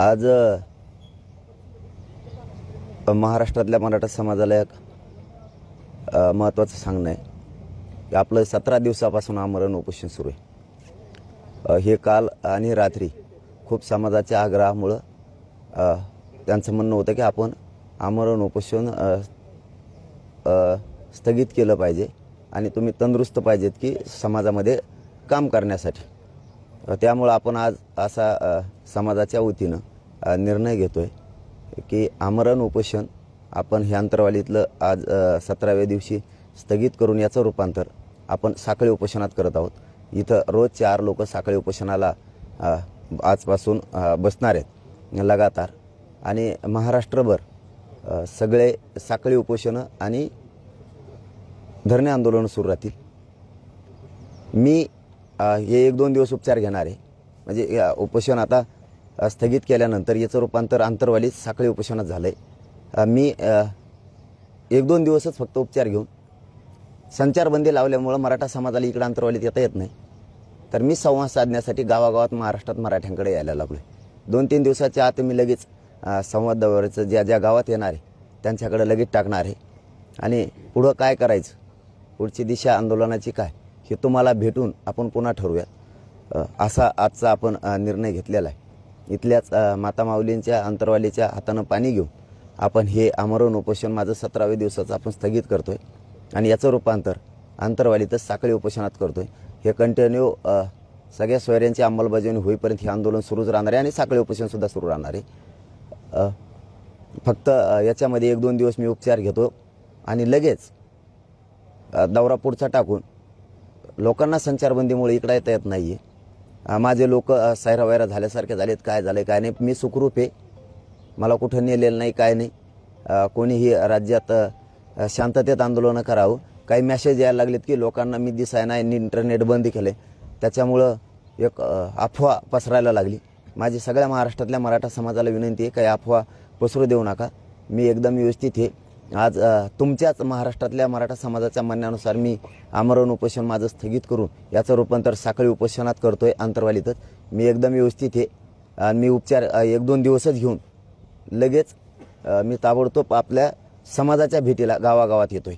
आज महाराष्ट्रातल्या मराठा समाजाला एक महत्त्वाचं सांगणं आहे की आपलं 17 दिवसापासून आमरण उपोषण सुरू आहे। हे काल आणि रात्री खूप समाजाच्या आग्रहामुळं त्यांचं म्हणणं होतं की आपण आमरण उपोषण स्थगित केलं पाहिजे आणि तुम्ही तंदुरुस्त पाहिजेत की समाजामध्ये काम करण्यासाठी। त्यामुळं आपण आज असा समाजाच्या वतीनं निर्णय घेतोय की आमरण उपोषण आपण हे अंतरवालीतलं आज 17व्या दिवशी स्थगित करून याचं रूपांतर आपण साखळी उपोषणात करत आहोत। इथं रोज 4 लोक साखळी उपोषणाला आजपासून बसणार आहेत लगातार आणि महाराष्ट्रभर सगळे साखळी उपोषणं आणि धरणे आंदोलन सुरू राहतील। मी हे 1-2 दिवस उपचार घेणार आहे, म्हणजे उपोषण आता स्थगित केल्यानंतर याचं रूपांतर अंतरवालीत साखळी उपोषणात झालं आहे। मी 1-2 दिवसच फक्त उपचार घेऊन संचारबंदी लावल्यामुळं मराठा समाजाला इकडं अंतरवालीत येता येत नाही, तर मी संवाद साधण्यासाठी गावागावात महाराष्ट्रात मराठ्यांकडे यायला लागलो आहे। 2-3 दिवसाच्या आत मी लगेच संवाद दौऱ्याचं ज्या गावात येणार आहे त्यांच्याकडे लगेच टाकणार आहे आणि पुढं काय करायचं, पुढची दिशा आंदोलनाची काय हे तुम्हाला भेटून आपण पुन्हा ठरवूया, असा आजचा आपण निर्णय घेतलेला आहे। इथल्याच माता माऊलींच्या अंतरवालीच्या हातानं पाणी घेऊन आपण हे आमरण उपोषण माझं 17व्या दिवसाचं आपण स्थगित करतोय आणि याचं रूपांतर अंतरवालीतच साखळी उपोषणात करतोय। हे कंटिन्यू सगळ्या सोयऱ्यांची अंमलबजावणी होईपर्यंत हे आंदोलन सुरूच राहणार आहे आणि साखळी उपोषणसुद्धा सुरू राहणार आहे। फक्त याच्यामध्ये 1-2 दिवस मी उपचार घेतो आणि लगेच दौरा पुढचा टाकून लोकांना संचारबंदीमुळे इकडे येता येत नाही आहे। माझे लोक सैरावैरा झाल्यासारखे झालेत, काय झालं काय नाही, मी सुखरूप आहे, मला कुठं नेलेलं नाही काय नाही। कोणीही राज्यात शांततेत आंदोलनं करावं, काही मेसेज यायला लागलेत की लोकांना मी दिसाय नाही, इंटरनेट बंद केले, त्याच्यामुळं एक अफवा पसरायला लागली। माझी सगळ्या महाराष्ट्रातल्या मराठा समाजाला विनंती आहे, काही अफवा पसरू देऊ नका, मी एकदम व्यवस्थित आहे। आज तुमच्याच महाराष्ट्रातल्या मराठा समाजाच्या म्हणण्यानुसार मी आमरण उपोषण माझं स्थगित करून याचं रूपांतर साखळी उपोषणात करतोय अंतरवालीतच। मी एकदम व्यवस्थित आहे आणि मी उपचार 1-2 दिवसच घेऊन लगेच मी ताबडतोब आपल्या समाजाच्या भेटीला गावागावात येतोय।